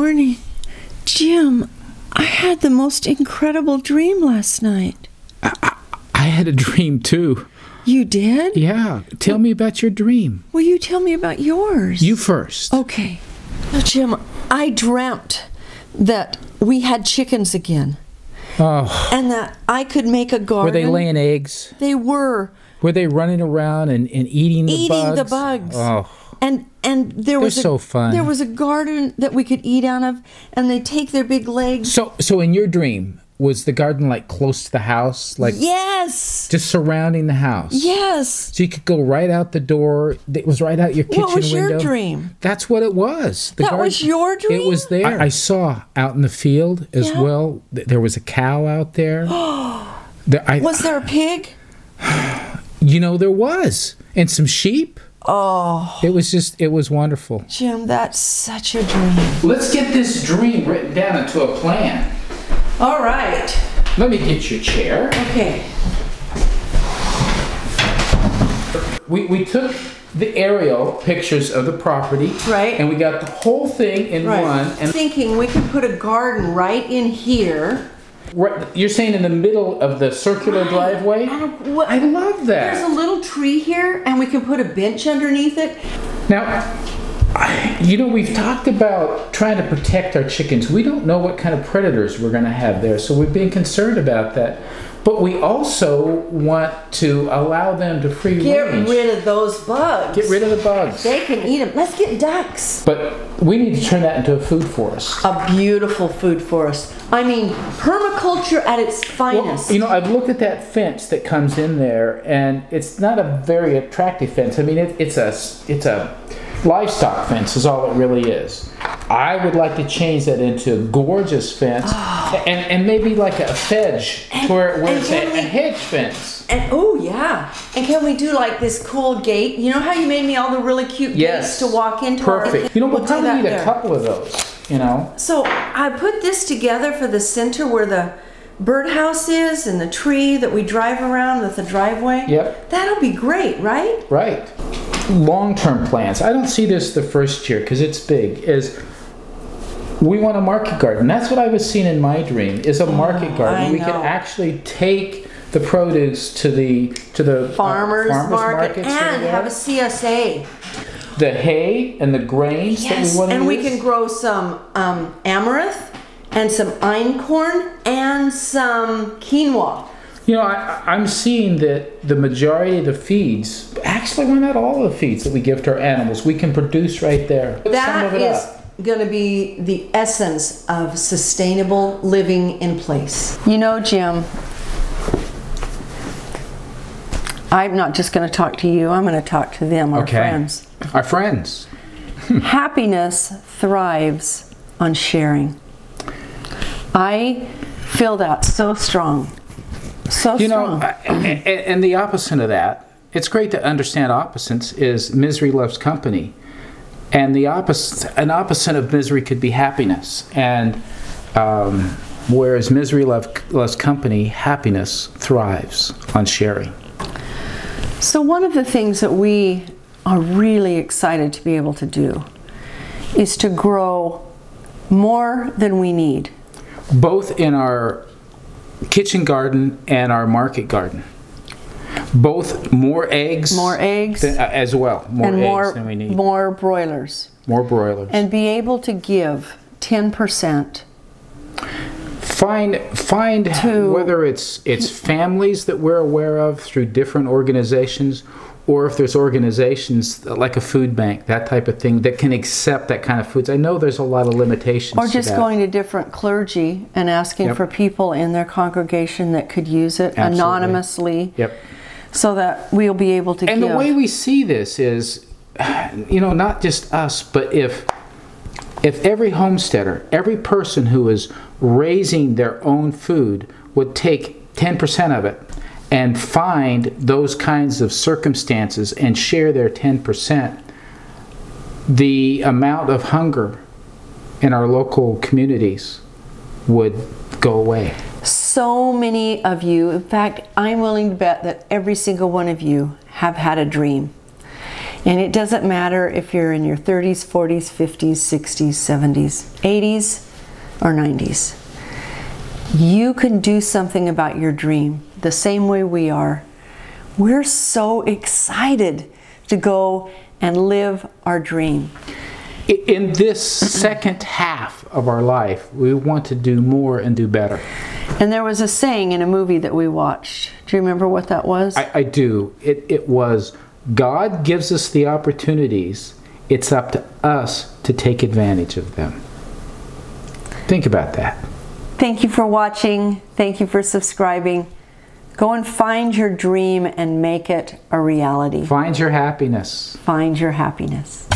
morning. Jim, I had the most incredible dream last night. I had a dream too. You did? Yeah. Tell me about your dream. Will you tell me about yours? You first. Okay. Well, Jim, I dreamt that we had chickens again. Oh. And that I could make a garden. Were they laying eggs? They were. Were they running around and eating the bugs? Eating the bugs. Oh. And there was so fun. There was a garden that we could eat out of, and they take their big legs. So in your dream, was the garden like close to the house? Like yes. Just surrounding the house? Yes. So you could go right out the door. It was right out your kitchen window. What was your dream? That's what it was. That was your dream? It was there. I saw out in the field as well. There was a cow out there. Was there a pig? You know, there was. And some sheep. Oh. It was wonderful. Jim, that's such a dream. Let's get this dream written down into a plan. All right. Let me get your chair. Okay. We took the aerial pictures of the property. Right. And we got the whole thing in one. And thinking we could put a garden right in here. Right, you're saying in the middle of the circular driveway? I love that. There's a little tree here, and we can put a bench underneath it. Now, you know, we've talked about trying to protect our chickens. We don't know what kind of predators we're going to have there, so we've been concerned about that. But we also want to allow them to free range. Get rid of those bugs. Get rid of the bugs. They can eat them. Let's get ducks. But we need to turn that into a food forest. A beautiful food forest. I mean, permaculture at its finest. Well, you know, I've looked at that fence that comes in there, and it's not a very attractive fence. I mean, it's a livestock fence is all it really is. I would like to change that into a gorgeous fence, and maybe like a hedge, where it's a hedge fence. And oh yeah, and can we do like this cool gate? You know how you made me all the really cute gates to walk into? Perfect. You know, we'll probably need a couple of those. You know. So I put this together for the center where the birdhouse is and the tree that we drive around with the driveway. Yep. That'll be great, right? Right. Long-term plans. I don't see this the first year because it's big. Is we want a market garden. That's what I was seeing in my dream. Is a market garden. We could actually take the produce to the farmers market and have a CSA. The hay and the grains that we want to use. And we can grow some amaranth and some einkorn and some quinoa. You know, I'm seeing that the majority of the feeds, actually we're not all of the feeds that we give to our animals, we can produce right there. That is going to be the essence of sustainable living in place. You know, Jim, I'm not just going to talk to you, I'm going to talk to them, our friends. Our friends. Happiness thrives on sharing. I feel that so strong. So you know, and the opposite of that, it's great to understand opposites, is misery loves company. And the an opposite of misery could be happiness. And whereas misery loves company, happiness thrives on sharing. So one of the things that we are really excited to be able to do is to grow more than we need. Both in our kitchen garden and our market garden. Both more eggs. More eggs. As well. More eggs than we need. More broilers. More broilers. And be able to give 10%. Find whether it's families that we're aware of through different organizations, or if there's organizations like a food bank, that type of thing, that can accept that kind of foods. I know there's a lot of limitations. Or just going to different clergy and asking for people in their congregation that could use it anonymously. Yep. So that we'll be able to give. And the way we see this is, you know, not just us, but if every homesteader, every person who is raising their own food would take 10% of it and find those kinds of circumstances and share their 10%, the amount of hunger in our local communities would go away. So many of you, in fact, I'm willing to bet that every single one of you have had a dream. And it doesn't matter if you're in your 30s, 40s, 50s, 60s, 70s, 80s, or 90s. You can do something about your dream the same way we are. We're so excited to go and live our dream. In this second half of our life, we want to do more and do better. And there was a saying in a movie that we watched. Do you remember what that was? I do. It was, God gives us the opportunities. It's up to us to take advantage of them. Think about that. Thank you for watching. Thank you for subscribing. Go and find your dream and make it a reality. Find your happiness. Find your happiness.